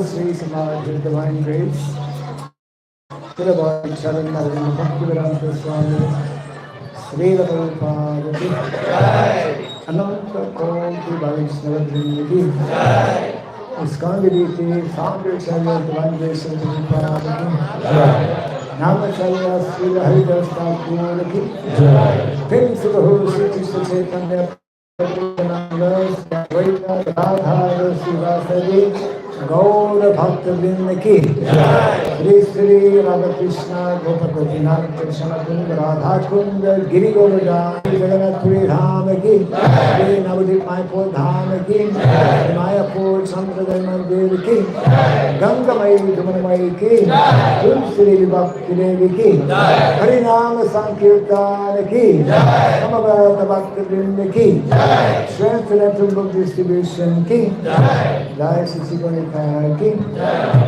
Sri Samaj Divine Grace, Hyderabad, Telangana, Bhaktivedanta Swami, Sri Prabhupada, Ananta Koti Vaishnava Drinki, Iskandiviti, Founder Acharya Divine Grace of Prabhupada, Namacharya Sri Haridas Thakur ki, Principal Sri Krishna Chaitanya Prabhupada, Vaita Radha Sivasadi, Gaur Bhakta Vrinda ki, Sri Sri Radha Krishna Gopakoti Nara Krishna Kunda Radha Kunda Giri Govardhan Jagannath Puri Dham ki, Sri Navadip Mayapur Dham ki, Mayapur Sampradaya Mandir ki, Ganga Mai Jumanamai ki, Tulsi Bhakti Devi ki, Harinam Sankirtan ki, Samavata Bhakta Vrinda ki, Strength and Book Distribution ki, Jai Sri Ganesh ki,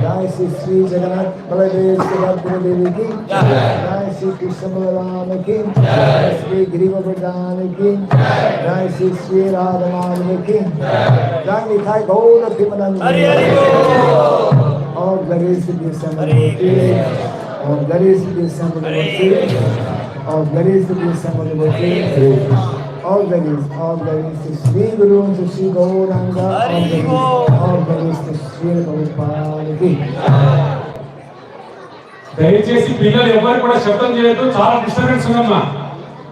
Jai Sri Jagannath Baladev Subhadra Devi ki, Jai Sri Krishna Balaram ki, Jai Sri Giri Govardhan ki, Jai Sri Radha Madhava ki, Jai Nitai Gaura Pimananda. All glories to the assembled devotees, all glories to the assembled devotees, all glories to the assembled devotees, all glories to Sri Guru and to Sri Gauranga, all glories to Sri Prabhupada. దయచేసి పిల్లలు ఎవరు కూడా శబ్దం చేయొద్దు, చాలా disturbance ఉందమ్మా.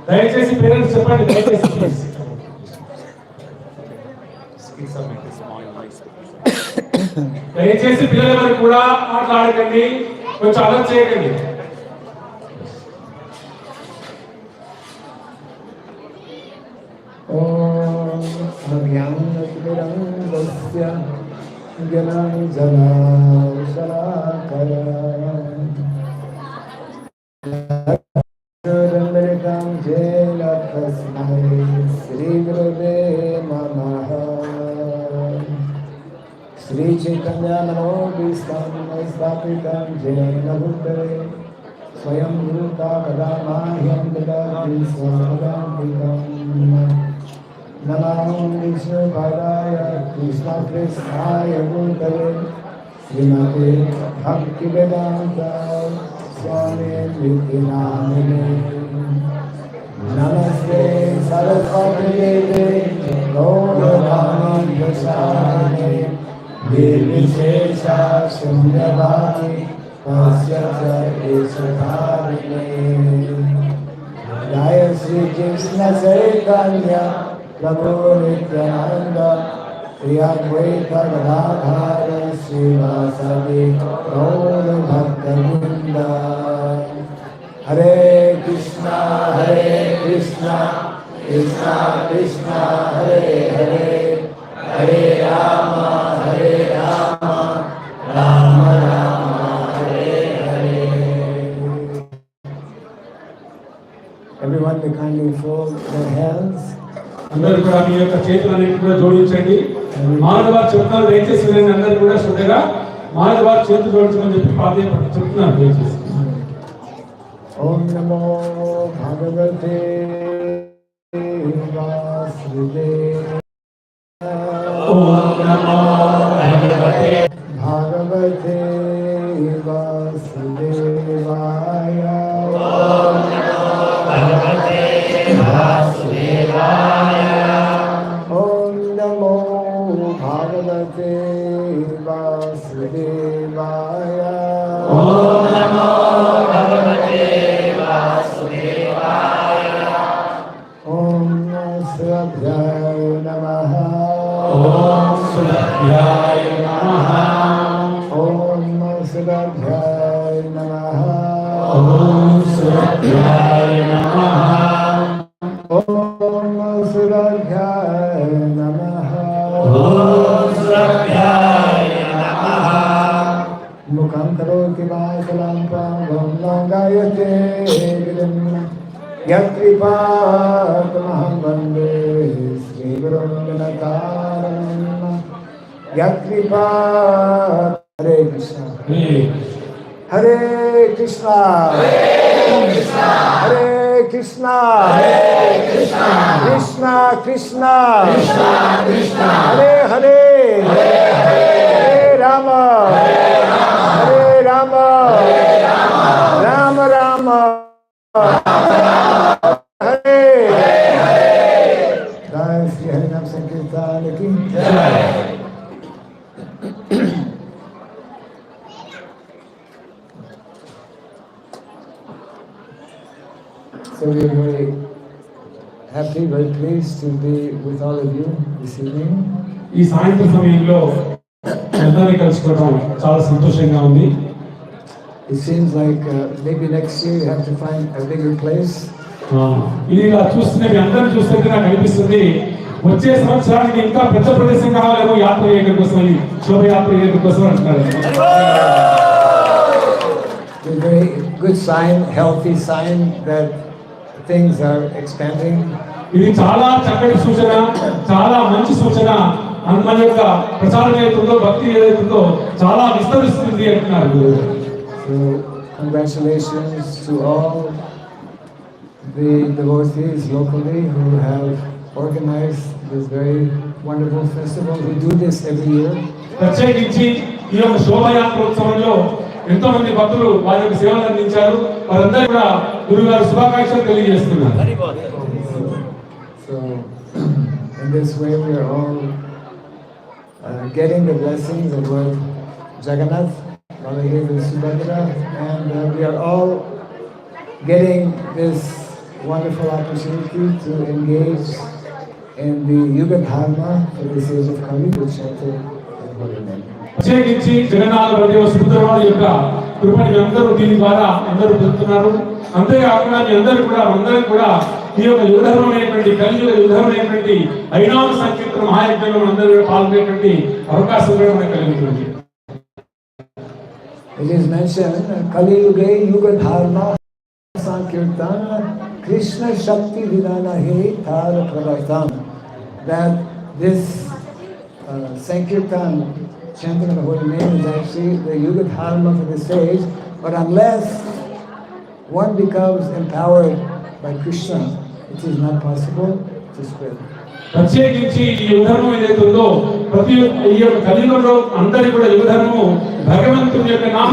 దయచేసి parents చెప్పండి, దయచేసి దయచేసి పిల్లలు ఎవరు కూడా మాట్లాడకండి, కొంచెం అలర్ట్ చేయకండి. ఓం అజ్ఞానతిమిరంగస్య జ్ఞానజలాశలాకయ ృతం జేన తస్మై శ్రీ గురువే నమః. శ్రీ చైతన్య మనోభీష్టం స్థాపితం జేన బుద్ధే స్వయం రూపా కదా మాహ్యం దదాతి స్వపదాంతికం. నమో విష్ణుపాదాయ కృష్ణకృష్ణాయ భూతలే శ్రీమతే భక్తివేదాంత స్వామి విద్యానామినే. నమస్తే సరస్వతీ గౌరవాణి ప్రసారిణే నిర్విశేష శూన్యవాది పశ్యతారిణే. జయ శ్రీ కృష్ణ చైతన్య ప్రభు నిత్యానంద శ్రీ అద్వైత గదాధర శ్రీవాసవి గౌర భక్తవృంద. Hare Krishna Krishna Krishna Hare Hare, Hare Rama Rama Rama Hare Hare. Everyone may kindly fold their hands. అందరూ కూడా మీ యొక్క చేతులన్నింటినీ కూడా జోడించండి. మాధవారు చెప్తున్నారు, దయచేసి వినండి. అందరూ కూడా శ్రద్ధగా మాధవారు చేతులు జోడించమని చెప్పి పాదయాత్ర చెప్తున్నారు, దయచేసి. ఓం నమో భగవతే వాసుదేవాయ. ఓం నమో భగవతే భగవతే వాసుదేవాయ. ఓం నమో భగవతే వాసుదేవాయ. ఓం నమో భగవతే వాసుదేవాయ. ఓం నమో భగవతే వాసుదేవాయ. ఓం శ్రద్ధాయ నమః. ఓం సులభ్యాయ నమః. ఓం శ్రద్ధాయ నమః. ఓం సులభ్యాయ నమః. ఓం శ్రద్ధాయ నమః. ఓం సులభ్యాయ నమః. ముఖం కరోతి వాచలం పాంగం లంఘయతే గిరిం యత్కృపాతమహం వందే శ్రీగురుం గణతారణం. యత్కృపా. హరే కృష్ణ హరే కృష్ణ హరే కృష్ణ కృష్ణ కృష్ణ హరే హరే, హరే రామ హరే రామ రామ రామ హరే హరే. జయ శ్రీ హరినామ సంకీర్తన కి జయ. So we are very happy, very pleased to be with all of you this evening. ఈ సాయంత్రం సమయంలో అందరినీ కలుసుకోవడం చాలా సంతోషంగా ఉంది. It seems like maybe next year you have to find a bigger place. ఇది ఇలా చూస్తుంటే మీ అందరిని చూస్తుంటే నాకు అనిపిస్తుంది, వచ్చే సంవత్సరానికి ఇంకా పెద్ద ప్రదేశం కావాలేమో యాత్ర చేయడం కోసం, శోభయాత్ర చేయడం కోసం అంటున్నారు. A very good sign, healthy sign that things are expanding. ఇది చాలా చక్కటి సూచన, చాలా మంచి సూచన. మన యొక్క ప్రచారం ఏదైతుందో, భక్తి ఏదైతుందో చాలా విస్తరిస్తుంది అంటున్నారు. So congratulations to all the devotees locally who have organized this very wonderful festival. We do this every year. ప్రత్యేకించి ఈ యొక్క శోభయాత్ర ఉత్సవంలో ఎంతో మంది భక్తులు వారి యొక్క సేవలు అందించారు. వారందరూ కూడా గురుగారు శుభాకాంక్షలు తెలియజేస్తున్నారు. So So in this way we are all getting the blessings of Lord Jagannath, Baladev and Subhadra, and we are all getting this wonderful opportunity to engage in the Yuga Dharma for this age of Kali, which chanted in holy name. ప్రత్యేకించి జగన్నాథ బలదేవ సుభద్రవారి యొక్క కృపని అందరూ దీని ద్వారా అందరూ పొందుతున్నారు. అంతేకాకుండా మీ అందరూ కూడా ఈ యొక్క యుగధర్మమైనటువంటి కలియుగ యుగధర్మమైనటువంటి హరినామ సంకీర్తన మహాయజ్ఞంలో అందరూ పాల్గొనేటువంటి అవకాశం కూడా మనకు కలుగుతుంది. It is mentioned Kali Yuge Yuga Dharma Sankirtana Krishna Shakti Vidana He Tara Pravartan, that this Sankirtan, chanting of the holy name, is actually the Yuga Dharma for this age, but unless one becomes empowered by Krishna, it is not possible to spread. ప్రత్యేకించి ఈ యుగధర్మం ఏదైతే ఉందో ప్రతి ఈ యొక్క కలియుగంలో అందరి కూడా యుగధర్మము భగవంతుని యొక్క నామ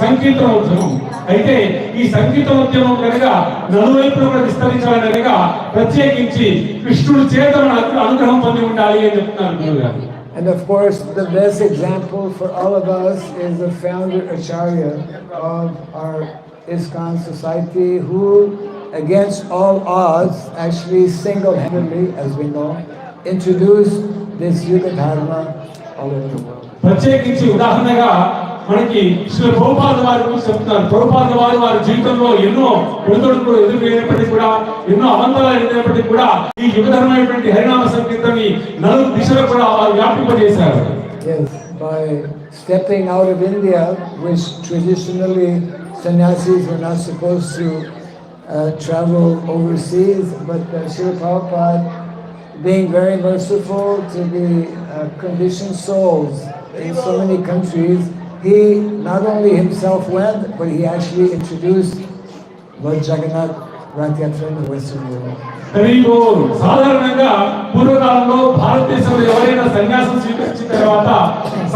సంకీర్తనోద్యమం. అయితే ఈ సంకీర్తనోద్యమం కనుక నలువైపులో కూడా విస్తరించాలని కనుక ప్రత్యేకించి కృష్ణుడి చేత అనుగ్రహం పొంది ఉండాలి అని చెప్తున్నారు. And of course, the best example for all of us is the founder Acharya of our ISKCON society, who against all odds, actually single-handedly, as we know, introduced this Yuga Dharma all over the world. ప్రత్యేకించి ఉదాహరణగా మనకి శ్రీ ప్రభుపాద వారి గురించి చెప్తున్నారు. ప్రభుపాద వారి జీవితంలో ఎన్నో ఒడిదుడుకులు ఎదుర్కొన్నప్పటికీ కూడా, ఎన్నో అవంతరాలు ఎదురైనప్పటికీ కూడా ఈ యుగధర్మైనటువంటి హరినామ సంకీర్తనని నలుగు దిశలో కూడా వారు వ్యాపింపజేశారు. Yes, by stepping out of India, which traditionally sannyasis were not supposed to travel overseas, but Srila Prabhupada, being very merciful to the conditioned souls in so many countries, he not only himself went, but he actually introduced Lord Jagannath Yatra in the Western world. సాధారణంగా పూర్వకాలంలో భారతదేశంలో ఎవరైనా సన్యాసం స్వీకరించిన తర్వాత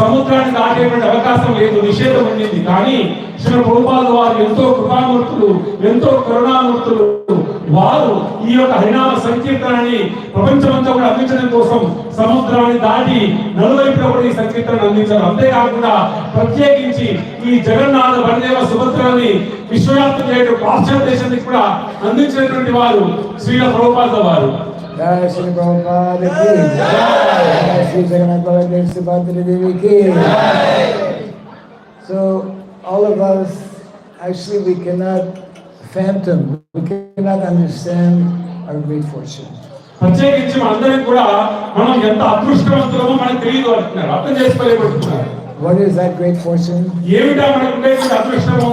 సముద్రాన్ని దాటేటువంటి అవకాశం లేదు, నిషేధం ఉండింది. కానీ శ్రీ ప్రభుపాద వారు ఎంతో కృపామూర్తులు, ఎంతో కరుణామూర్తులు. వారు ఈ యొక్క హరినామ సంకీర్తనని ప్రపంచమంతా కూడా అందించడం కోసం సముద్రాన్ని దాటి నలువైపులో కూడా ఈ సంకీర్తనను అందించారు. అంతేకాకుండా ప్రత్యేకించి ఈ జగన్నాథ బలదేవ సుభద్రని విశ్వవ్యాప్తం చేయడం పాశ్చాత్య దేశానికి కూడా అందించినటువంటి వారు శ్రీల ప్రభుపాద వారు. Jai Shri Prabhupada ki Jai, Shri Jagannath Baladev Subhadra Devi ki Jai. So all of us, actually we cannot fathom, we cannot understand our great fortune. ప్రత్యేకించి అందరం కూడా మనం ఎంత అదృష్టవంతులమో మనకు తెలియదు అంటున్నారు, అర్థం చేసుకోలేకపోతున్నారు. What is that great fortune? ఏమిటా మనకు ఉండేటువంటి అదృష్టము?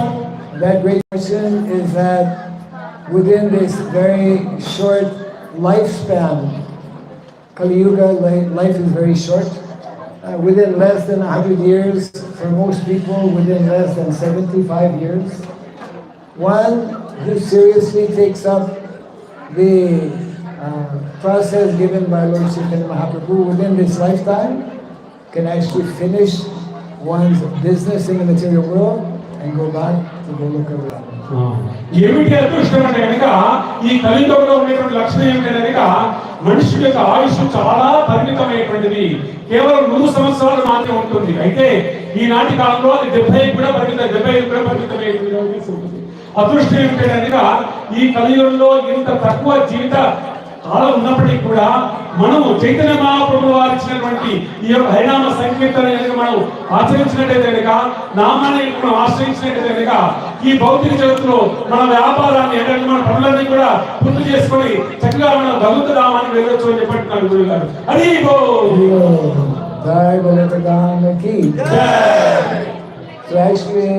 That great fortune is that within this very short lifespan, Kali Yuga, life is very short. Within less than 100 years, for most people, within less than 75 years, one who seriously takes up the process given by Lord Chaitanya Mahaprabhu within this lifetime can actually finish one's business in the material world and go back to Goloka Vrindavan. ఏమిటి అదృష్టం అంటే కనుక ఈ కలియుగంలో ఉండేటువంటి లక్షణం ఏమిటంటే కనుక మనుషుల యొక్క ఆయుష్ చాలా పరిమితమైనటువంటిది, కేవలం 100 సంవత్సరాలు మాత్రమే ఉంటుంది. అయితే ఈనాటి కాలంలో అది 75 కూడా పరిమితమైనటువంటి అదృష్టం ఏమిటంటే కనుక ఈ కలియుగంలో ఇంత తక్కువ జీవిత కాలం ఉన్నప్పటికీ కూడా మనము చైతన్య మహాప్రభు వారు ఇచ్చినటువంటి ఈ యొక్క హరినామ సంకీర్తన కనుక మనం ఆచరించినట్టయితే కనుక, నామాన్ని మనం ఆశ్రయించినట్టయితే కనుక ఈ భౌతిక జగత్తులో మన వ్యాపారాన్ని ఏంటంటే మన పనులన్నీ కూడా పూర్తి చేసుకొని చక్కగా మనం భగవంత నామానికి వెళ్ళొచ్చు అని చెప్పంటున్నారు గురువు గారు. Hari So actually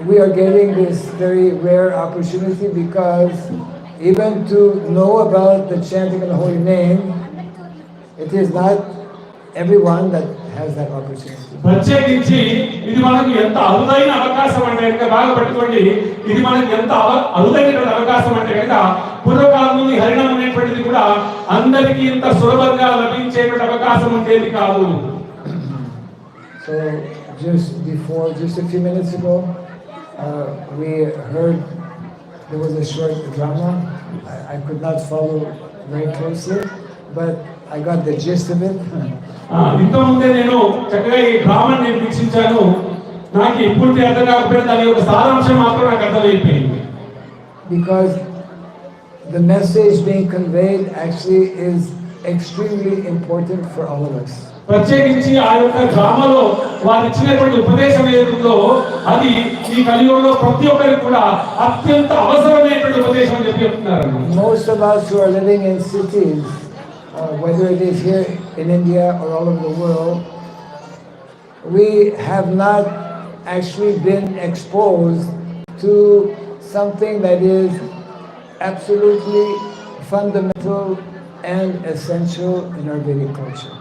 we are getting this very rare opportunity because even to know about the chanting of the holy name, it is not everyone that has that opportunity. ప్రత్యేకించి ఇది మనకు ఎంత అరుదైన అవకాశం అంటే కనుక బాగా పట్టుకోండి, ఇది మనకు ఎంత అరుదైనటువంటి అవకాశం అంటే కనుక పూర్వకాలంలో ఈ హరినామం అనేటువంటిది కూడా అందరికీ ఇంత సులభంగా లభించేటువంటి అవకాశం ఉండేది కాదు. So just a few minutes ago, we heard there was a short drama. I could not follow very closely, but I got the gist of it. ఇంతకుముందే నేను చక్కగా ఈ డ్రామాని నేను వీక్షించాను. నాకు పూర్తి అర్థం కాకపోయినా దాని యొక్క సారాంశం మాత్రం నాకు అర్థమైపోయింది. Because the message being conveyed actually is extremely important for all of us. ప్రత్యేకించి ఆ యొక్క డ్రామాలో వారు ఇచ్చినటువంటి ఉపదేశం ఏదో అది ఈ కలియుగంలో ప్రతి ఒక్కరికి కూడా అత్యంత అవసరమైనటువంటి ఉపదేశం అని చెప్తున్నారు. Most of us who are living in cities, whether it is here in India or all over the world, we have not actually been exposed to something that is absolutely fundamental and essential in our Vedic culture.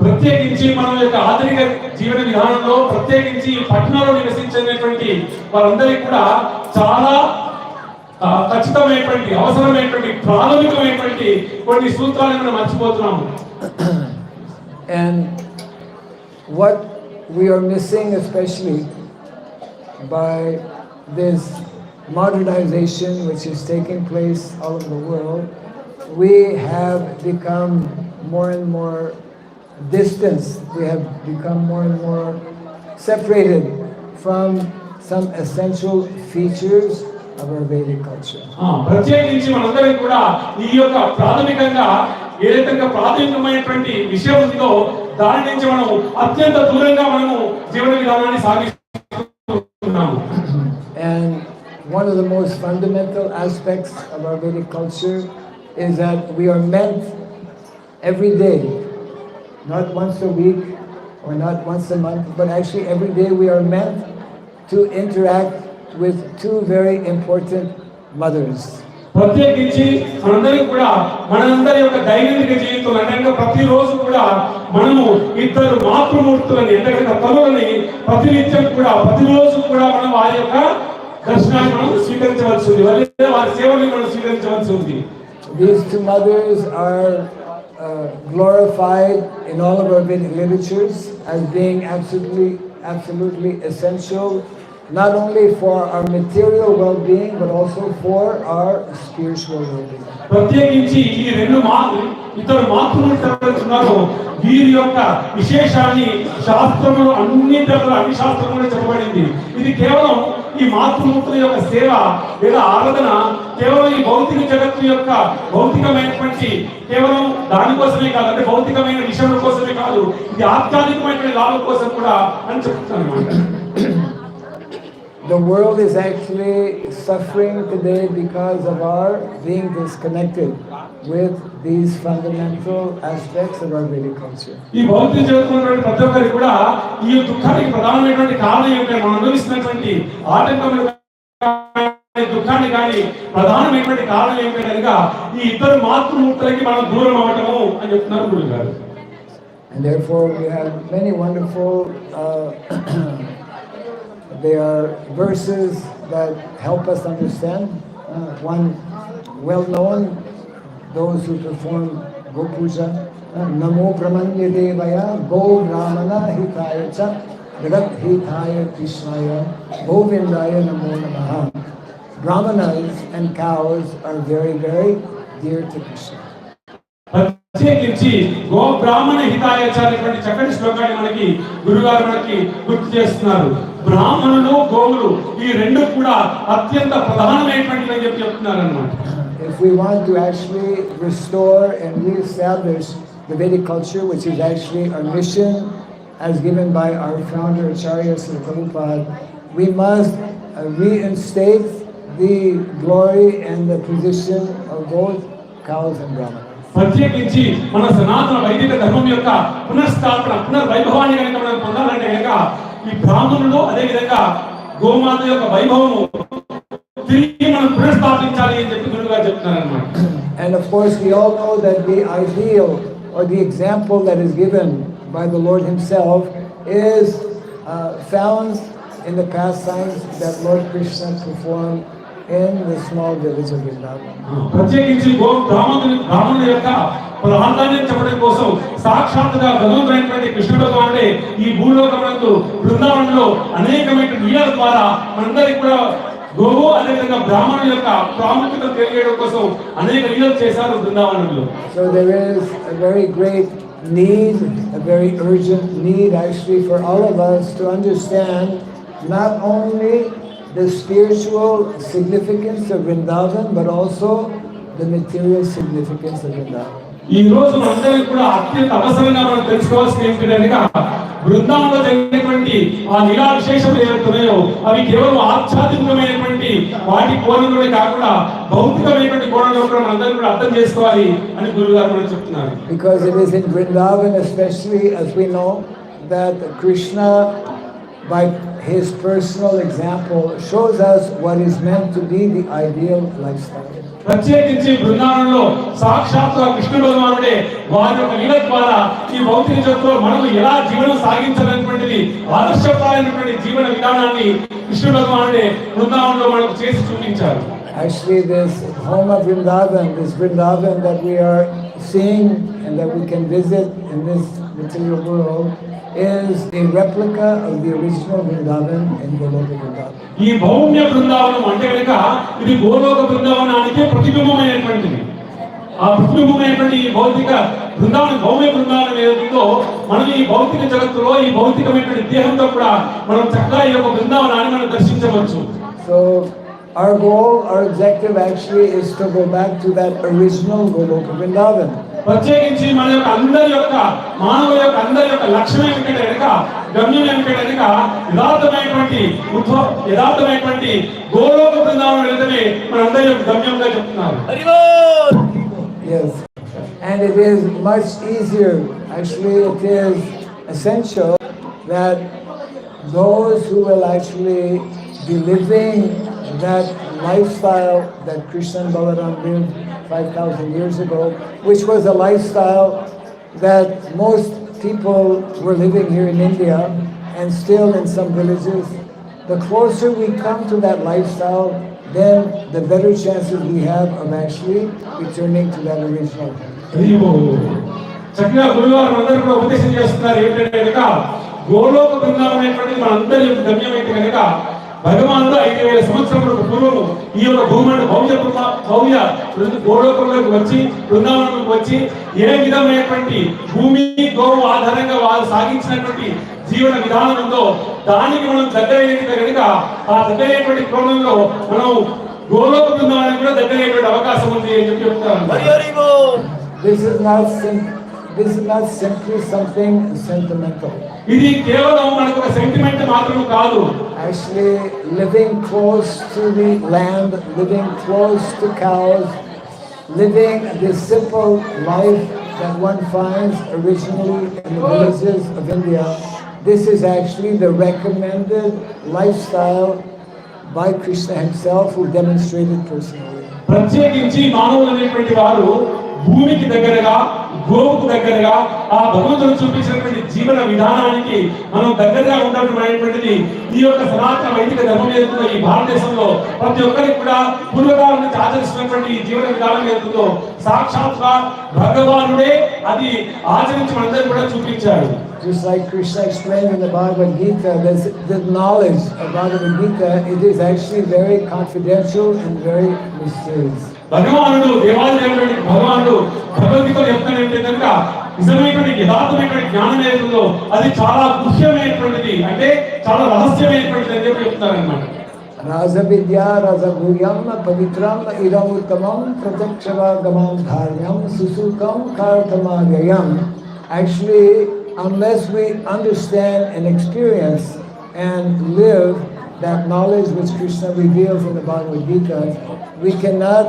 ప్రత్యేకించి మన యొక్క ఆధునిక జీవన విధానంలో ప్రత్యేకించి పట్టణంలో నివసించేటువంటి వారందరికీ కూడా చాలా ఖచ్చితమైనటువంటి అవసరమైనటువంటి ప్రాథమికమైనటువంటి కొన్ని సూత్రాలను మనం మర్చిపోతున్నాము. And what we are missing, especially by this modernization which is taking place all over the world, we have become more and more distance. We have become more and more separated from some essential features of our Vedic culture. ప్రత్యేకించి మనందరం కూడా ఈ యొక్క ప్రాథమికంగా ఏదైతే ప్రాథమికమైనటువంటి విషయం ఉందో దాని నుంచి మనం అత్యంత దూరంగా మనము జీవన విధానాన్ని సాగిస్తున్నాము. And one of the most fundamental aspects of our Vedic culture is that we are meant every day, not once a week or not once a month, but actually every day we are meant to interact with two very important mothers. ప్రత్యేకించి మనందరం కూడా మనందరి యొక్క దైనందిక జీవితంలో అంటే ప్రతిరోజు కూడా మనము ఇద్దరు మాతృమూర్తులని ఎందుకంటే తల్లులని ప్రతినిత్యం కూడా ప్రతిరోజు కూడా మనం వారి యొక్క దర్శనాన్ని మనం స్వీకరించవలసి ఉంది, వారి సేవల్ని మనం స్వీకరించవలసి ఉంది. These two mothers are glorified in all of our Vedic literatures as being absolutely essential, not only for our material well-being but also for our spiritual well-being. ప్రత్యేకించి ఈ రెండు ఇద్దరు మాతృమూర్తులు వీరి యొక్క విశేషాన్ని శాస్త్రంలో అన్ని శాస్త్రంలో చెప్పబడింది. ఇది కేవలం ఈ మాతృమూర్తుల యొక్క సేవ లేదా ఆరాధన కేవలం ఈ భౌతిక జగత్తు యొక్క భౌతికమైనటువంటి కేవలం దానికోసమే కాదు, అంటే భౌతికమైన విషయాల కోసమే కాదు, ఇది ఆధ్యాత్మికమైనటువంటి లాభం కోసం కూడా అని చెప్తాను. The world is actually suffering today because of our being disconnected with these fundamental aspects of our Vedic culture. ఈ భౌతిక జగత్తులో ప్రతి ఒక్కరికి కూడా ఈ దుఃఖానికి ప్రధానమైనటువంటి కారణం ఏమిటంటే మనం అనుభవిస్తున్నటువంటి ఆటంకమైన దుఃఖాన్ని కానీ ప్రధానమైనటువంటి కారణం ఏమిటనగా ఈ ఇద్దరు మాతృమూర్తులకి మనం దూరం అవటము అని చెప్తున్నారు గురువు గారు. And therefore we have many wonderful they are verses that help us understand. One well known, those who perform Go Puja, Namo Brahmanya Devaya Go Brahmana Hitaya Cha Jagat Hitaya Krishnaya Govindaya Namo Namaha. Brahmanas and cows are very, very dear to Krishna. ప్రత్యేకించి go బ్రాహ్మణ హితాయచార్యటువంటి చక్కటి శ్లోకాన్ని మనకి గురుగారు మనకి గుర్తు చేస్తున్నారు. బ్రాహ్మణులు గోవులు ఈ రెండు కూడా అత్యంత ప్రధానమైనటువంటి అని చెప్తున్నారు అన్నమాట. If we want to actually restore and re-establish the Vedic culture, which is actually our mission as given by our founder Acharya Sri Prabhupada, we must reinstate the glory and the position of both cows and brahmanas. ప్రత్యేకించి మన సనాతన వైదిక ధర్మం యొక్క పునఃస్థాపన పునర్వైభవాన్ని కనుక మనం పొందాలంటే కనుక ఈ బ్రాహ్మణులు అదేవిధంగా గోమాత యొక్క వైభవము తిరిగి మనం పునఃస్థాపించాలి అని చెప్పి గురువుగారు చెప్తున్నారు అన్నమాట. And of course we all know that the ideal or the example that is given by the Lord himself is found in the pastimes that Lord Krishna performed in the small village of Vrindavan. ప్రత్యేకించి బ్రాహ్మణుల యొక్క ప్రాధాన్యం చెప్పడం కోసం సాక్షాత్తుగా భగవంతుడైనటువంటి కృష్ణ భగవానుడే ఈ భూలోకమునందు బృందావనంలో అనేకమైన లీలల ద్వారా మనందరికీ కూడా గోవు అదేవిధంగా బ్రాహ్మణుల యొక్క ప్రాముఖ్యత తెలియడం కోసం అనేక లీలలు చేశారు బృందావనంలో. So there is a very great need, a very urgent need actually for all of us to understand not only the spiritual significance of Vrindavan but also the material significance of Vrindavan. ఈ రోజు మనందరం కూడా అత్యంత అవసరంగా మనం తెలుసుకోవాల్సింది ఏంటంటే బృందావనంలో జరిగినటువంటి ఆ లీలా విశేషాలు ఏవైతున్నాయో అవి కేవలం ఆధ్యాత్మికమైనటువంటి వాటి కోణంలోనే కాకుండా భౌతికమైనటువంటి కోణంలో కూడా మనందరం కూడా అర్థం చేసుకోవాలి అని గురువు గారు మనకు చెప్తున్నారు. Because it is in Vrindavan especially, as we know, that Krishna by his personal example shows us what is meant to be the ideal lifestyle. ప్రత్యేకించి బృందావనంలో సాక్షాత్తుగా కృష్ణ భగవానుడే వారి యొక్క లీల ద్వారా ఈ భౌతిక జగత్తులో మనం ఎలా జీవనం సాగించాలనేటువంటిది ఆదర్శప్రాయమైనటువంటి జీవన విధానాన్ని కృష్ణ భగవానుడే బృందావనంలో మనకు చేసి చూపించారు. Actually, this home of Vrindavan, this Vrindavan that we are seeing and that we can visit in this material world, is a replica of the original Vrindavan in Goloka Vrindavan. ఈ భౌమ్య బృందావనం అంటే కనుక ఇది గోలోక బృందావనానికి ప్రతిబింబమైనటువంటిది. ఆ ప్రతిబింబమైనటువంటి ఈ భౌతిక బృందావనం భౌమ్య బృందావనం ఏదైతుందో మనం ఈ భౌతిక జగత్తులో ఈ భౌతికమైనటువంటి దేహంతో కూడా మనం చక్కగా ఈ యొక్క బృందావనాన్ని మనం దర్శించవచ్చు. So our goal, our objective actually is to go back to that original Goloka Vrindavan. ప్రత్యేకించి మన యొక్క అందరి యొక్క మానవ యొక్క అందరి యొక్క లక్ష్యం ఏమిటంటే కనుక గమ్యం ఏమిటంటే కనుక యథార్థమైనటువంటి గోలోక బృందావనం వెళ్ళడమే మన అందరి యొక్క గమ్యంగా చెప్తున్నారు. Yes, and it is much easier. Actually, it is essential that those who will actually be living that lifestyle that Krishna and Balaram lived 5,000 years ago, which was a lifestyle that most people were living here in India and still in some villages. The closer we come to that lifestyle, then the better chances we have of actually returning to that original. చక్కగా గురువారం అందరూ కూడా ఉపదేశం చేస్తున్నారు ఏంటంటే కనుక గోలోక బృందావనం అనేటువంటిది మన అందరి యొక్క గమ్యం అయితే కనుక భగవానుడు 5,000 సంవత్సరములకు పూర్వము ఈ యొక్క భూమిని భవ్య గోలోకంలోకి వచ్చి బృందావనంలోకి వచ్చి ఏ విధమైనటువంటి భూమి గోవు ఆధారంగా వారు సాగించినటువంటి జీవన విధానం ఉందో దానికి మనం దగ్గరైనది కనుక ఆ దగ్గరైనటువంటి కోణంలో మనం గోలోక బృందావనానికి కూడా దగ్గరైనటువంటి అవకాశం ఉంది అని చెప్పి చెప్తారు. This is not simply something sentimental. ఇది కేవలం మనకు ఒక సెంటిమెంట్ మాత్రమే కాదు. Actually, living close to the land, living close to cows, living this simple life that one finds originally in the villages of India, this is actually the recommended lifestyle by Krishna himself, who demonstrated personally. ప్రత్యేకించి మానవులు అనేటువంటి వారు భూమికి దగ్గరగా గోవుకు దగ్గరగా ఆ భగవంతుడు చూపించినటువంటి జీవన విధానానికి మనం దగ్గరగా ఉండటమైనటువంటిది ఈ యొక్క సనాతన వైదిక ధర్మం ఏదైతుందో ఈ భారతదేశంలో ప్రతి ఒక్కరికి కూడా పూర్వకాలం నుంచి ఆచరిస్తున్నటువంటి ఈ జీవన విధానం ఏదైతుందో సాక్షాత్గా భగవానుడే అది ఆచరించి మనందరికీ కూడా చూపించాడు. Just like Krishna explained in the Bhagavad Gita, the knowledge of Bhagavad Gita, it is actually very confidential and very mysterious. భగవానుడు దేవాలయంలోని భగవానుడు భగవద్గీతలో చెప్తాను ఏంటంటే నిజమైనటువంటి యథార్థమైనటువంటి జ్ఞానం ఏదో అది చాలా గుహ్యమైనటువంటిది అంటే చాలా రహస్యమైనటువంటిది అని చెప్పి చెప్తారన్నమాట. రాజవిద్యా రజగుహ్యం పవిత్రం ఇదం ఉత్తమం ప్రత్యక్షవాగమం ధార్మ్యం సుసుఖం కార్తమాగయం. Actually, unless we understand and experience and live that knowledge which Krishna reveals in the Bhagavad Gita, we cannot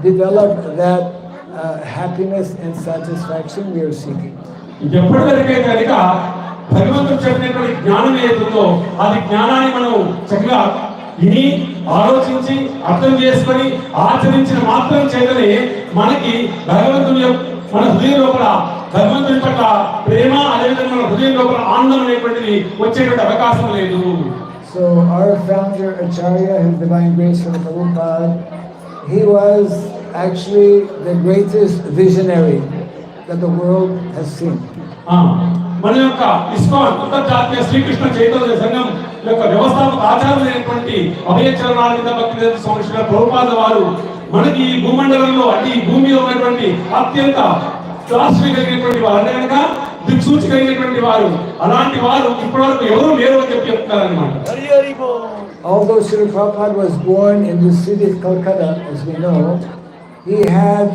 develop that happiness and satisfaction we are seeking. ఎప్పటివరకే కనుక భగవంతుడు చెప్పినటువంటి జ్ఞానం ఏదో అది జ్ఞానాన్ని మనం చక్కగా విని ఆలోచించి అర్థం చేసుకొని ఆచరించిన మాత్రం చేతనే మనకి భగవంతుని మన హృదయం లోపల భగవంతుని పట్ల ప్రేమ అదేవిధంగా మన హృదయం లోపల ఆనందం అనేటువంటిది వచ్చేటువంటి అవకాశం లేదు. So our founder Acharya, His Divine Grace from Prabhupada, he was actually the greatest visionary that the world has seen. మన యొక్క ఇస్కాన్ అంతర్జాతీయ శ్రీకృష్ణ చైతన్య సంఘం యొక్క వ్యవస్థాపక ఆచారమైనటువంటి అభయచరణాల మీద భక్తి సంరక్షణ ప్రభుపాద వారు మనకి ఈ భూమండలంలో అంటే ఈ భూమిలో ఉన్నటువంటి అత్యంత శాస్త్రీయ కలిగినటువంటి వారు అంటే కనుక దిక్సూచి కలిగినటువంటి వారు అలాంటి వారు ఇప్పటివరకు ఎవరు లేరు అని చెప్తున్నారు అనమాట. Although Srila Prabhupada was born in the city of Calcutta, as we know, he had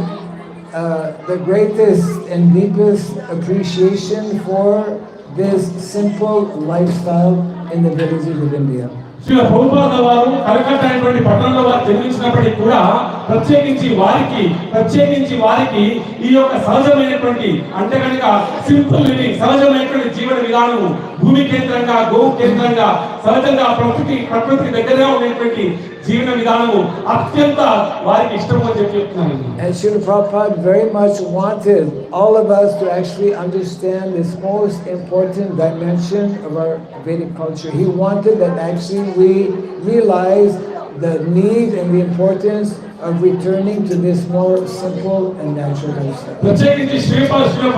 the greatest and deepest appreciation for this simple lifestyle in the villages of India. Shri Prabhupada వారు కలకత్తా అనేటువంటి పట్టణంలో వారు జన్మించినప్పటికీ కూడా ప్రత్యేకించి వారికి ఈ యొక్క సహజమైనటువంటి అంటే కనుక సింపుల్ లివింగ్ సహజమైనటువంటి జీవన విధానము భూమి కేంద్రంగా గోవు కేంద్రంగా సహజంగా ప్రకృతికి దగ్గరగా ఉండేటువంటి జీవన విధానము అత్యంత వారికి ఇష్టము అని చెప్తున్నాను. And Srila Prabhupada very much wanted all of us to actually understand this most important dimension of our Vedic culture. He wanted that actually we realize the need and the importance of returning to this more simple and natural lifestyle. ప్రత్యేకించి శ్రీ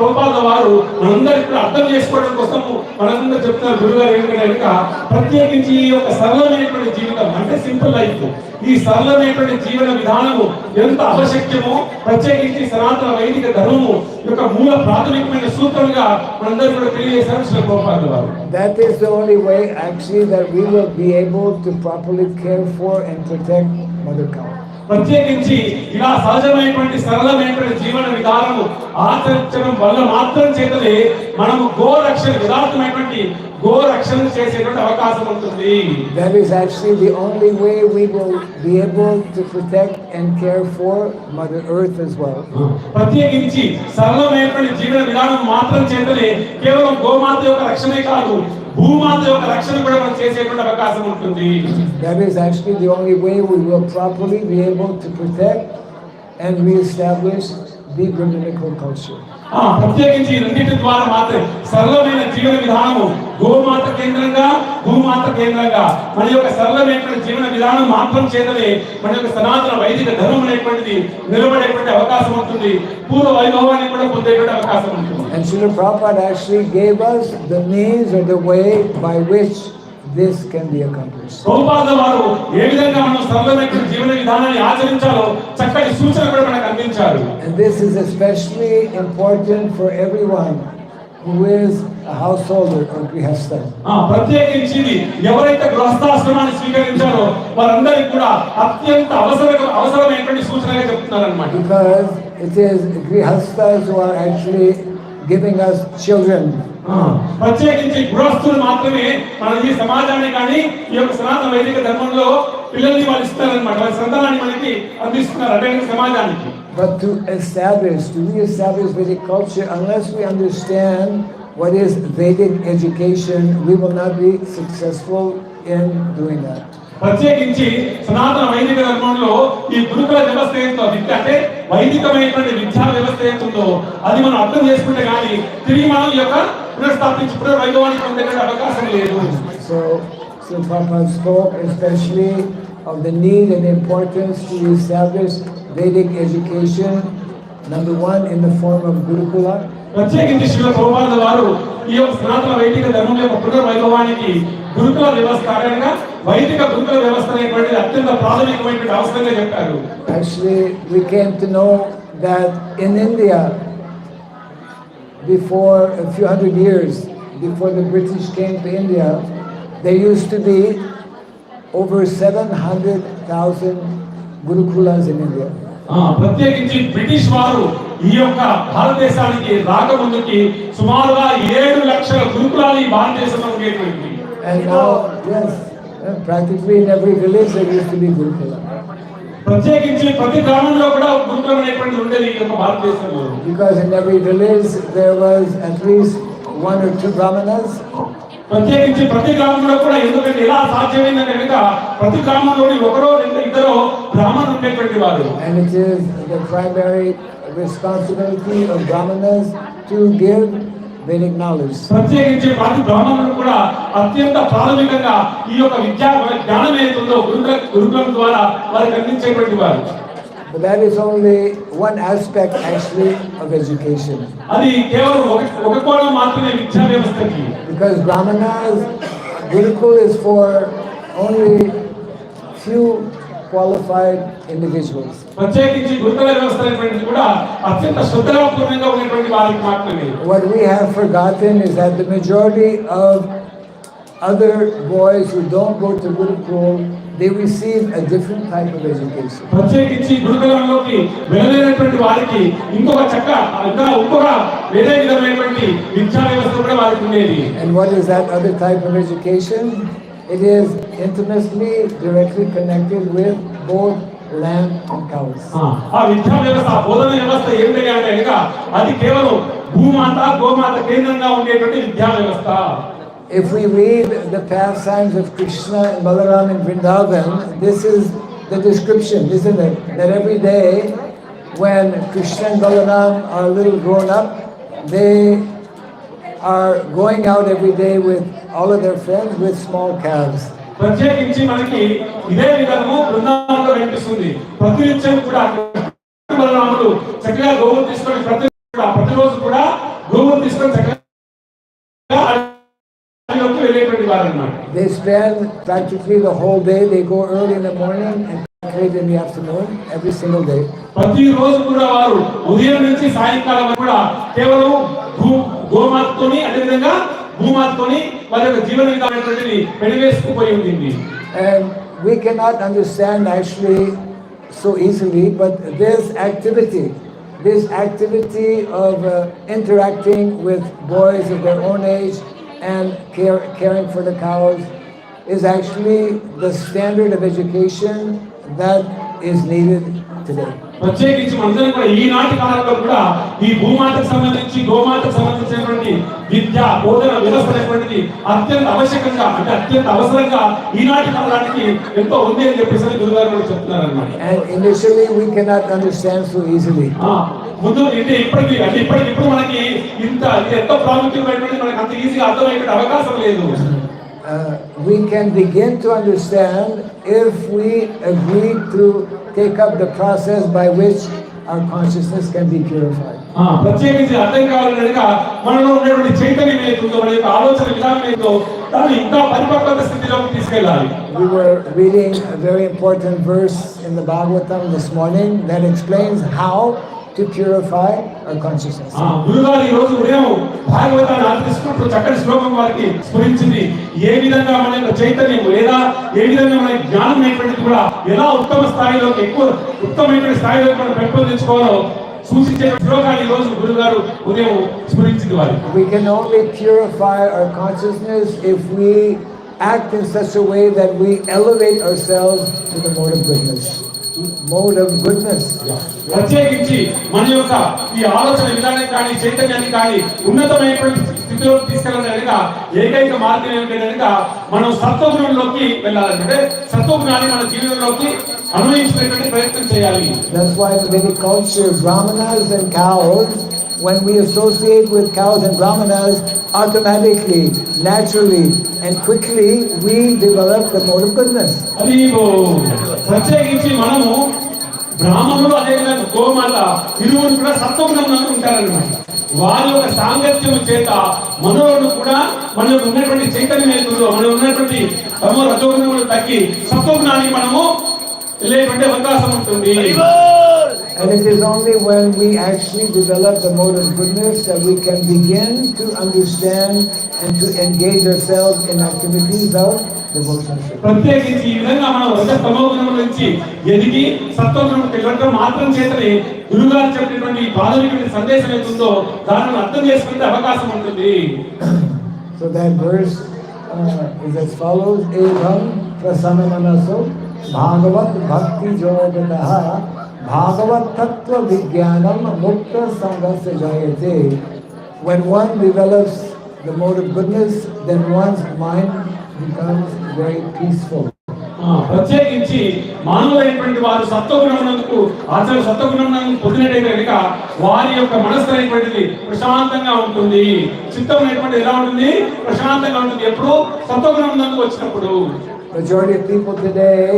ప్రభుపాద వారు మనందరికీ అర్థం చేసుకోవడం కోసం మనందరూ చెప్తున్నారు గురుగారు ఏంటంటే ప్రత్యేకించి ఈ యొక్క సరళమైనటువంటి జీవితం అంటే సింపుల్ లైఫ్ ఈ సరళమైనటువంటి జీవన విధానము ఎంత ఆవశ్యకమో ప్రత్యేకించి సనాతన వైదిక ధర్మము యొక్క మూల ప్రాథమికమైన సూత్రంగా మనందరూ కూడా తెలియజేశారు శ్రీ ప్రభుపాద వారు. That is the only way actually that we will be able to properly care for and protect Mother Cow. ప్రత్యేకించి ఇలా సహజమైనటువంటి సరళమైనటువంటి జీవన విధానము ఆచరించడం వల్ల మాత్రం చేతనే మనము గోరక్షణ యథార్థమైనటువంటి గోరక్షణ చేసేటువంటి అవకాశం ఉంటుంది. That is actually the only way we will be able to protect and care for Mother Earth as well. ప్రత్యేకించి సరళమైనటువంటి జీవన విధానం మాత్రం చేతనే కేవలం గోమాత యొక్క రక్షణే కాదు భూమాత యొక్క రక్షణ కూడా మనం చేసేటువంటి అవకాశం ఉంటుంది. That is actually the only way we will properly be able to protect and reestablish the Brahminical culture. ప్రత్యేకించి రెండింటి ద్వారా మాత్రమే సరళమైన జీవన విధానము గోమాత కేంద్రంగా భూమాత కేంద్రంగా మన యొక్క సరళమైనటువంటి జీవన విధానం మాత్రం చేతనే మన యొక్క సనాతన వైదిక ధర్మం అనేటువంటిది నిలబడేటువంటి అవకాశం ఉంటుంది పూర్వ వైభవాన్ని కూడా పొందేటువంటి అవకాశం ఉంటుంది. And Srila Prabhupada actually gave us the means or the way by which this can be accomplished. Prabhupada వారు ఏ విధంగా మనం సరళమైనటువంటి జీవన విధానాన్ని ఆచరించాలో చక్కటి సూచన కూడా మనకు అందించారు. And this is especially important for everyone who is a householder or grihastha. ప్రత్యేకించి ఎవరైతే గృహస్థాశ్రమాన్ని స్వీకరించారో వారందరికీ కూడా అత్యంత అవసరమైనటువంటి సూచనగా చెప్తున్నారు అన్నమాట. Because it is grihasthas who are actually giving us children. ప్రత్యేకించి గృహస్థులు మాత్రమే మన ఈ సమాజాన్ని కానీ ఈ యొక్క సనాతన వైదిక ధర్మంలో పిల్లల్ని వాళ్ళు ఇస్తారన్నమాట వాళ్ళ సంతానాన్ని మనకి అందిస్తున్నారు అంటే సమాజానికి. But to reestablish Vedic culture, unless we understand what is Vedic education, we will not be successful in doing that. ప్రత్యేకించి సనాతన వైదిక ధర్మంలో ఈ గురుకుల వ్యవస్థ ఏంటో విద్య అంటే వైదికమైనటువంటి విద్యా వ్యవస్థ ఏంటుందో అది మనం అర్థం చేసుకుంటే కానీ తిరిగి మనం ఈ యొక్క పునఃస్థాపించి పునర్వైభవానికి పొందేటువంటి అవకాశం లేదు. So Prabhupada spoke especially of the need and importance to establish Vedic education, number one in the form of Gurukula. ప్రత్యేకించి శ్రీ ప్రభుపాద వారు ఈ యొక్క సనాతన వైదిక ధర్మం యొక్క పునర్వైభవానికి గురుకుల వ్యవస్థ అనగా వైదిక గురుకుల వ్యవస్థ అనేటువంటిది అత్యంత ప్రాథమికమైనటువంటి అవసరంగా చెప్పారు. Actually, we came to know that in India, before a few hundred years, before the British came to India, there used to be over 700,000 Gurukulas in India. ప్రత్యేకించి బ్రిటిష్ వారు ఈ యొక్క భారతదేశానికి రాకముందుకి సుమారుగా 7 లక్షల గురుకులాలు ఈ భారతదేశంలో ఉండేటువంటి. And now, yes, practically in every village there used to be Gurukula. ప్రత్యేకించి ప్రతి గ్రామంలో కూడా గురుకులం అనేటువంటిది ఉండేది ఈ యొక్క భారతదేశంలో. Because in every village there was at least 1 or 2 brahmanas. ప్రత్యేకించి ప్రతి గ్రామంలో కూడా ఎందుకంటే ఎలా సాధ్యమైందంటే కనుక ప్రతి గ్రామంలోని ఒకరో ఇద్దరో బ్రాహ్మణులు ఉండేటువంటి వారు. And it is the primary responsibility of brahmanas to give Vedic knowledge. ప్రత్యేకించి ప్రతి బ్రాహ్మణులు కూడా అత్యంత ప్రాథమికంగా ఈ యొక్క విద్యా జ్ఞానం ఏతుందో గురుకులం ద్వారా వారికి అందించేటువంటి వారు. But that is only one aspect actually of education. అది కేవలం ఒక కోణం మాత్రమే విద్యా వ్యవస్థకి. Because brahmanas Gurukul is for only few qualified individuals. ప్రత్యేకించి గురుకుల వ్యవస్థ అనేటువంటిది కూడా అత్యంత శ్రద్ధాపూర్ణంగా ఉన్నటువంటి వారికి మాత్రమే. What we have forgotten is that the majority of other boys who don't go to Gurukul, they receive a different type of education. ప్రత్యేకించి గురుకులంలోకి వెళ్ళలేనటువంటి వారికి ఇంకొక వేరే విధమైనటువంటి విద్యా వ్యవస్థ కూడా వారికి ఉండేది. And what is that other type of education? It is intimately, directly connected with both land and cows. ఆ విద్యా వ్యవస్థ బోధన వ్యవస్థ ఏంటి అంటే అది కేవలం భూమాత గోమాత కేంద్రంగా ఉండేటువంటి విద్యా వ్యవస్థ. If we read the pastimes of Krishna and Balaram in Vrindavan, this is the description, isn't it? That every day when Krishna and Balaram are a little grown up, they are going out every day with all of their friends with small calves. ప్రత్యేకించి మనకి ఇదే విధము బృందావనంలో కనిపిస్తుంది. ప్రతినిత్యం కూడా బలరాముడు చక్కగా గోవులు తీసుకొని ప్రతిరోజు కూడా గోవులు తీసుకొని చక్కగా they spend practically the whole day. They go early in the morning and late in the afternoon every single day. ప్రతిరోజు కూడా వారు ఉదయం నుంచి సాయంకాలం వరకు కూడా కేవలం గోమాతతోని అదే విధంగా భూమాతతోని వారి యొక్క జీవన విధానాన్ని పెనవేసుకుపోయి ఉంటుంది. And we cannot understand actually so easily, but this activity of interacting with boys of their own age and caring for the cows is actually the standard of education that is needed today. ప్రత్యేకించి మనందరం కూడా ఈనాటి కాలంలో కూడా ఈ భూమాతకు సంబంధించి గోమాతకు సంబంధించినటువంటి విద్య బోధన వ్యవస్థ అనేటువంటిది అత్యంత ఆవశ్యకంగా అంటే అత్యంత అవసరంగా ఈనాటి కాలానికి ఎంతో ఉంది అని చెప్పేసి గురుగారు కూడా చెప్తున్నారు అన్నమాట. And initially we cannot understand so easily. ముందు ఇప్పుడు మనకి ఎంతో ప్రాముఖ్యమైనటువంటి మనకి అంత ఈజీగా అర్థమయ్యే అవకాశం లేదు. We can begin to understand if we agree to take up the process by which our consciousness can be purified. ప్రత్యేకించి అర్థం కావాలంటే మనలో ఉన్నటువంటి చైతన్యం ఏదో మన యొక్క ఆలోచన విధానం ఏదో దాన్ని ఇంకా పరిపక్వత స్థితిలోకి తీసుకెళ్ళాలి. We were reading a very important verse in the Bhagavatam this morning that explains how to purify our consciousness. గురుగారు ఈ రోజు ఉదయం భాగవతాన్ని ఆలోచిస్తున్నప్పుడు చక్కటి శ్లోకం వారికి స్ఫురించింది. ఏ విధంగా మన యొక్క చైతన్యం లేదా ఏ విధంగా మన జ్ఞానం అనేటువంటిది కూడా ఎలా ఉత్తమమైన స్థాయిలో మనం పెంపొందించుకోవాలో సూచించే శ్లోకాన్ని ఈ రోజు గురుగారు ఉదయం స్ఫురించింది వారికి. We can only purify our consciousness if we act in such a way that we elevate ourselves to the mode of goodness. ప్రత్యేకించి మన యొక్క ఈ ఆలోచన విధానం కానీ చైతన్యాన్ని కానీ ఉన్నతమైనటువంటి స్థితిలోకి తీసుకెళ్ళడానికి ఏకైక మార్గం ఏమిటంటే మనం సత్వగుణంలోకి వెళ్ళాలంటే సత్వగుణాన్ని మన జీవితంలోకి అన్వయించుకునేటువంటి ప్రయత్నం చేయాలి. That's why in the Vedic culture, brahmanas and cows, when we associate with cows and brahmanas, automatically, naturally, and quickly, we develop the mode of goodness. ప్రత్యేకించి మనము బ్రాహ్మణులు అదేవిధంగా గోమాత ఇరువురు కూడా సత్వగుణంలో ఉంటారన్నమాట. వారి యొక్క సాంగత్యం చేత మనోడు కూడా మన ఉన్నటువంటి చైతన్యం ఏదో మనం ఉన్నటువంటి తమో రజోగుణములు తగ్గి సత్వగుణాన్ని మనము వెళ్ళేటువంటి అవకాశం ఉంటుంది. And it is only when we actually develop the mode of goodness that we can begin to understand and to engage ourselves in activities of devotion. ప్రత్యేకించి ఈ విధంగా మనం రజతమోగుణం నుంచి ఎదిగి సత్వగుణంకి వెళ్ళడం మాత్రం చేతనే గురుగారు చెప్పినటువంటి ప్రాథమిక సందేశం ఏదో దానిని అర్థం చేసుకునే అవకాశం ఉంటుంది. So that verse is as follows: Evam prasamanaso bhagavat bhakti yogatah Bhagavat Tattva Vijnanam Mukta Sanghasya Jayate. When one develops the mode of goodness, then one's mind becomes very peaceful. ప్రత్యేకించి మానవులైనటువంటి వారు సత్వగుణమునందుకు సత్వగుణమునందుకు పొందినట్టయితే కనుక వారి యొక్క మనస్సు అనేటువంటిది ప్రశాంతంగా ఉంటుంది. చిత్తం అనేటువంటిది ఎలా ఉంటుంది? ప్రశాంతంగా ఉంటుంది. ఎప్పుడు సత్వగుణమునందుకు వచ్చినప్పుడు. Majority of people today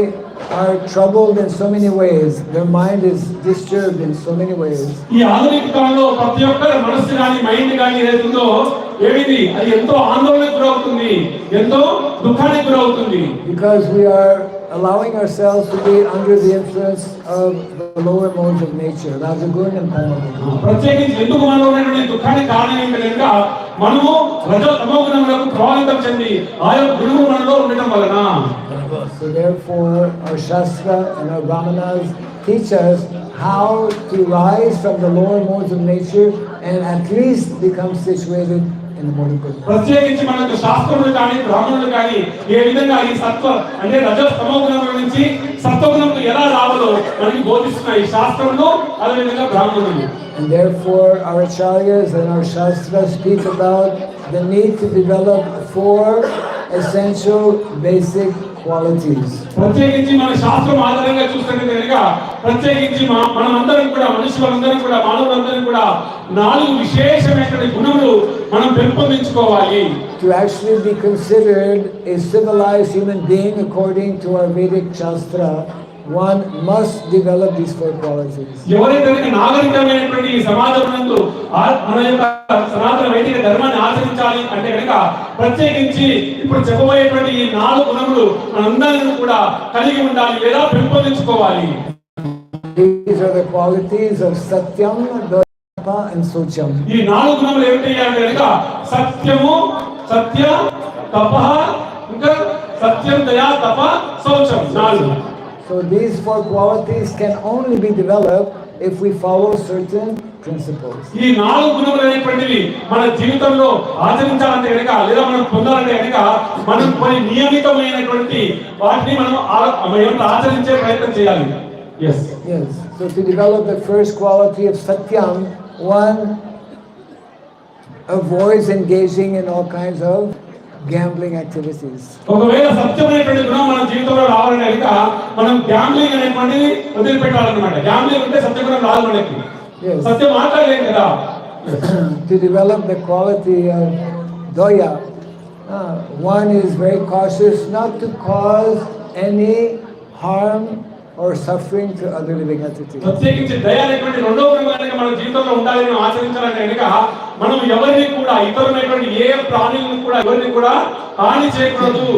are troubled in so many ways. Their mind is disturbed in so many ways. ఈ ఆధునిక కాలంలో ప్రతి ఒక్కరి మనస్సు గాని మైండ్ గాని ఏదైతుందో ఏమిది అది ఎంతో ఆందోళనకు గురవుతుంది, ఎంతో దుఃఖానికి గురవుతుంది. Because we are allowing ourselves to be under the influence of the lower modes of nature, Rajagun and Tamagun. ప్రత్యేకించి ఎందుకు మనలో ఉన్నటువంటి దుఃఖానికి కారణం ఏంటంటే మనము రజో తమో గుణములకు ప్రభావితం చెంది ఆ యొక్క గుణము మనలో ఉండటం వలన. So therefore our Shastra and our Brahmanas teach us how to rise from the lower modes of nature and at least become situated in the mode of goodness. ప్రత్యేకించి మనకు శాస్త్రములు కానీ బ్రాహ్మణులు కానీ ఏ విధంగా ఈ సత్వ అంటే రజో తమో గుణముల నుంచి సత్వగుణంకు ఎలా రావాలో మనకి బోధిస్తున్నాయి శాస్త్రములు, అదే విధంగా బ్రాహ్మణులు. And therefore our acharyas and our shastras speak about the need to develop 4 essential basic qualities. ప్రత్యేకించి మన శాస్త్రం ఆధారంగా చూస్తుంటే కనుక ప్రత్యేకించి మనమందరం కూడా మనుషులందరం కూడా మానవులందరం కూడా 4 విశేషమైన గుణములు మనం పెంపొందించుకోవాలి. To actually be considered a civilized human being according to our Vedic Shastra, one must develop these 4 qualities. ఎవరైతే నాగరికమైనటువంటి ఈ సమాజమునందు మన యొక్క సనాతన వైదిక ధర్మాన్ని ఆచరించాలి అంటే కనుక ప్రత్యేకించి ఇప్పుడు చెప్పబోయేటువంటి ఈ 4 గుణములు మనందరం కూడా కలిగి ఉండాలి లేదా పెంపొందించుకోవాలి. These are the qualities of Satyam, Daya and Socham. ఈ 4 గుణములు ఏమిటి అంటే కనుక సత్యము, సత్య, తపః, ఇంకా సత్యం, దయ, తప, శౌచం 4. So these 4 qualities can only be developed if we follow certain principles. ఈ 4 గుణములు అనేటువంటివి మన జీవితంలో ఆచరించాలంటే కనుక లేదా మనం పొందాలంటే కనుక మనం కొన్ని నియమితమైనటువంటి వాటిని మనం ఆచరించే ప్రయత్నం చేయాలి. Yes. So to develop the first quality of Satyam, one avoids engaging in all kinds of gambling activities. ఒకవేళ సత్యమైనటువంటి గుణం మన జీవితంలో రావాలంటే కనుక మనం గ్యాంబ్లింగ్ అనేటువంటిది వదిలిపెట్టాలన్నమాట. గ్యాంబ్లింగ్ అంటే సత్యగుణం రాదు మనకి. సత్యం మాట్లాడలేం కదా. To develop the quality of Daya, one is very cautious not to cause any harm or suffering to other living entities. ప్రత్యేకించి దయ అనేటువంటి రెండో గుణం కనుక మన జీవితంలో ఉండాలని ఆచరించాలంటే కనుక మనం ఎవరిని కూడా ఇతరులైనటువంటి ఏ ప్రాణులను కూడా ఎవరిని కూడా హాని చేయకూడదు.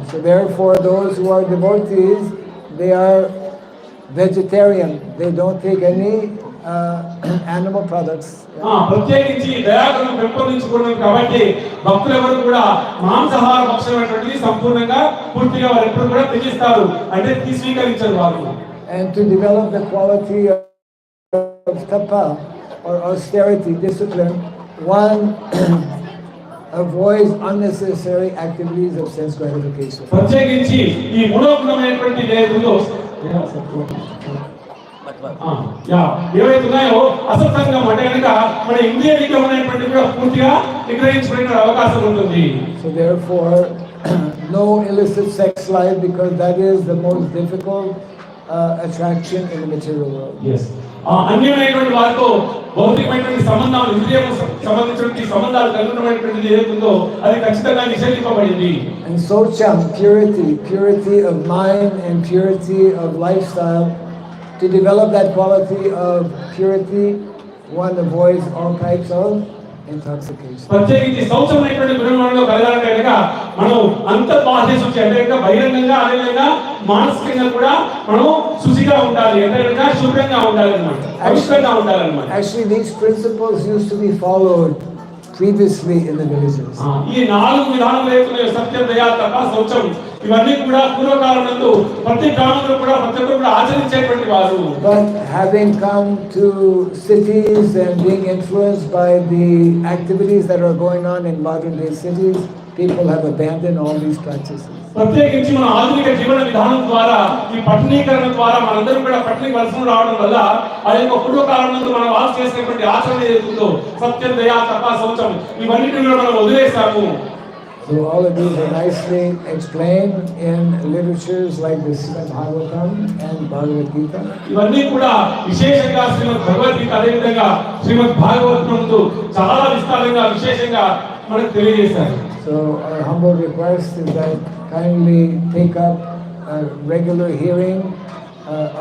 So therefore those who are devotees, they are vegetarian. They don't take any animal products. ప్రత్యేకించి దయాగుణం పెంపొందించుకోవడం కాబట్టి భక్తులు ఎవరు కూడా మాంసాహార భక్షణమైనటువంటి సంపూర్ణంగా పూర్తిగా వారు ఎప్పుడు కూడా త్యజిస్తారు, అంటే స్వీకరించరు వారు. And to develop the quality of tapa or austerity, discipline, one avoids unnecessary activities of sense gratification. ప్రత్యేకించి ఈ మూడో గుణమైనటువంటి ఏదో ఏవైతే ఉన్నాయో అసత్సంగం అంటే కనుక మన ఇంద్రియ నిగ్రహమైనటువంటి కూడా పూర్తిగా నిగ్రహించుకునే అవకాశం ఉంటుంది. So therefore no illicit sex life, because that is the most difficult attraction in the material world. Yes. అన్యమైనటువంటి వారితో భౌతికమైనటువంటి సంబంధాలు ఇంద్రియము సంబంధించినటువంటి సంబంధాలు కలిగినటువంటిది ఏదైతుందో అది ఖచ్చితంగా నిషేధింపబడింది. And Socham, purity of mind and purity of lifestyle. To develop that quality of purity, one avoids all types of intoxication. ప్రత్యేకించి శౌచమైనటువంటి గుణంలో కలగాలంటే కనుక మనం అంతర్బాహ్య శుచి అంటే కనుక బహిరంగంగా అదేవిధంగా మానసికంగా కూడా మనం శుచిగా ఉండాలి, అంటే కనుక శుభ్రంగా ఉండాలి అన్నమాట, పవిత్రంగా ఉండాలి అన్నమాట. Actually these principles used to be followed previously in the villages. ఈ 4 విధానాలు ఏవైతే సత్యం, దయ, తప, శౌచం ఇవన్నీ కూడా పూర్వకాలంలో ప్రతి గ్రామంలో కూడా ప్రతి ఒక్కరు కూడా ఆచరించేటువంటి వారు. But having come to cities and being influenced by the activities that are going on in modern day cities, people have abandoned all these practices. ప్రత్యేకించి మన ఆధునిక జీవన విధానం ద్వారా ఈ పట్టణీకరణ ద్వారా మనందరం కూడా పట్టణీకి వలస రావడం వల్ల ఆ యొక్క పూర్వకాలంలో మనం వాసు చేసినటువంటి ఆచరణ ఏదైతుందో సత్యం, దయ, తప, శౌచం ఇవన్నిటిని కూడా మనం వదిలేస్తాము. So all of these are nicely explained in literatures like the Srimad Bhagavatam and Bhagavad Gita. ఇవన్నీ కూడా విశేషంగా శ్రీమద్ భగవద్గీత అదే విధంగా శ్రీమద్ భాగవతంలో చాలా విస్తారంగా విశేషంగా మనకు తెలియజేశారు. So our humble request is that kindly take up a regular hearing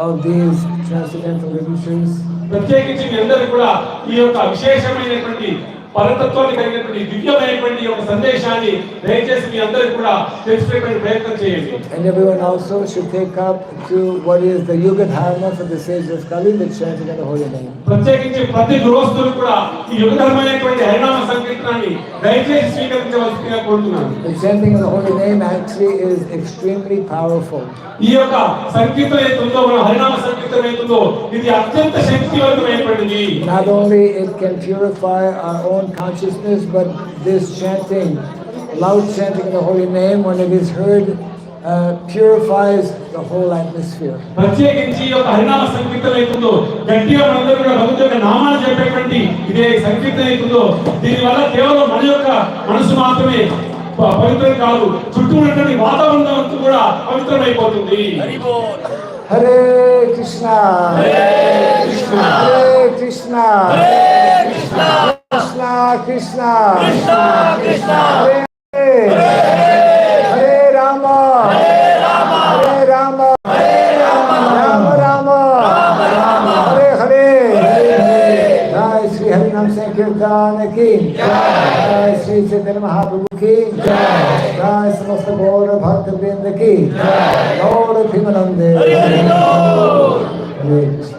of these transcendental literatures. ప్రత్యేకించి మీ అందరూ కూడా ఈ యొక్క విశేషమైనటువంటి పరతత్వాన్ని కలిగినటువంటి దివ్యమైనటువంటి ఒక సందేశాన్ని దయచేసి మీ అందరికీ కూడా తెలిసిపోయేటువంటి ప్రయత్నం చేయండి. And everyone also should take up to what is the Yuga Dharma for the sage of Kali, the chanting of the holy name. ప్రత్యేకించి ప్రతి గృహస్థులు కూడా ఈ యుగ ధర్మమైనటువంటి హరినామ సంకీర్తనాన్ని దయచేసి స్వీకరించవలసిందిగా కోరుతున్నాను. The chanting of the holy name actually is extremely powerful. ఈ యొక్క సంకీర్తన ఏతుందో మన హరినామ సంకీర్తన ఏతుందో ఇది అత్యంత శక్తివంతమైనటువంటిది. Not only it can purify our own consciousness, but this chanting, loud chanting of the holy name, when it is heard, purifies the whole atmosphere. ప్రత్యేకించి ఈ యొక్క హరినామ సంకీర్తన ఏతుందో గట్టిగా మనందరూ కూడా భగవంతుడి యొక్క నామాన్ని చెప్పేటువంటి ఇదే సంకీర్తన ఏతుందో దీనివల్ల కేవలం మన యొక్క మనసు మాత్రమే పవిత్రం కాదు, చుట్టూ ఉన్నటువంటి వాతావరణం అంతా కూడా పవిత్రమైపోతుంది. హరే కృష్ణ హరే కృష్ణ హరే కృష్ణ కృష్ణ కృష్ణ కృష్ణ హరే హరే రామ హరే రామ రామ రామ హరే హరే. జై శ్రీ హరినామ సంకీర్తన కి జై, శ్రీ చైతన్య మహాప్రభు की जय, समस्त गौर भक्त वृंद की गौर भीमानंदे हरे कृष्ण।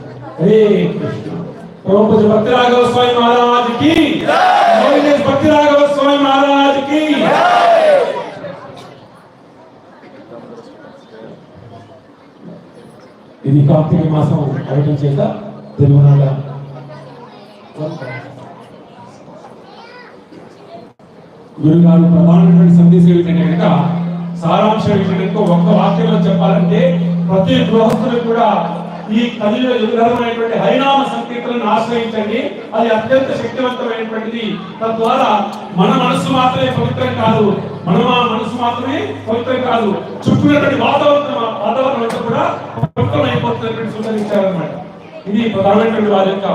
प्रभु भक्ति राघव स्वामी महाराज की जय, भक्ति राघव स्वामी महाराज की जय। ఇది కార్తీక మాసం అవటం చేత తెలుగునాట గురుగారు ప్రధానమైనటువంటి సందేశం ఏంటంటే కనుక సారాంశం ఏంటంటే ఒక్క వాక్యంలో చెప్పాలంటే ప్రతి గృహస్థులు కూడా ఈ కలియుగ యుగధర్మైనటువంటి హరినామ సంకీర్తనను ఆశ్రయించండి. అది అత్యంత శక్తివంతమైనటువంటిది. తద్వారా మన మనస్సు మాత్రమే పవిత్రం కాదు, మన మనస్సు మాత్రమే పవిత్రం కాదు, చుట్టూనటువంటి వాతావరణం అంతా కూడా పవిత్రం అయిపోతున్నటువంటి సూచన ఇచ్చారన్నమాట. ఇది ప్రధానమైనటువంటి వారి యొక్క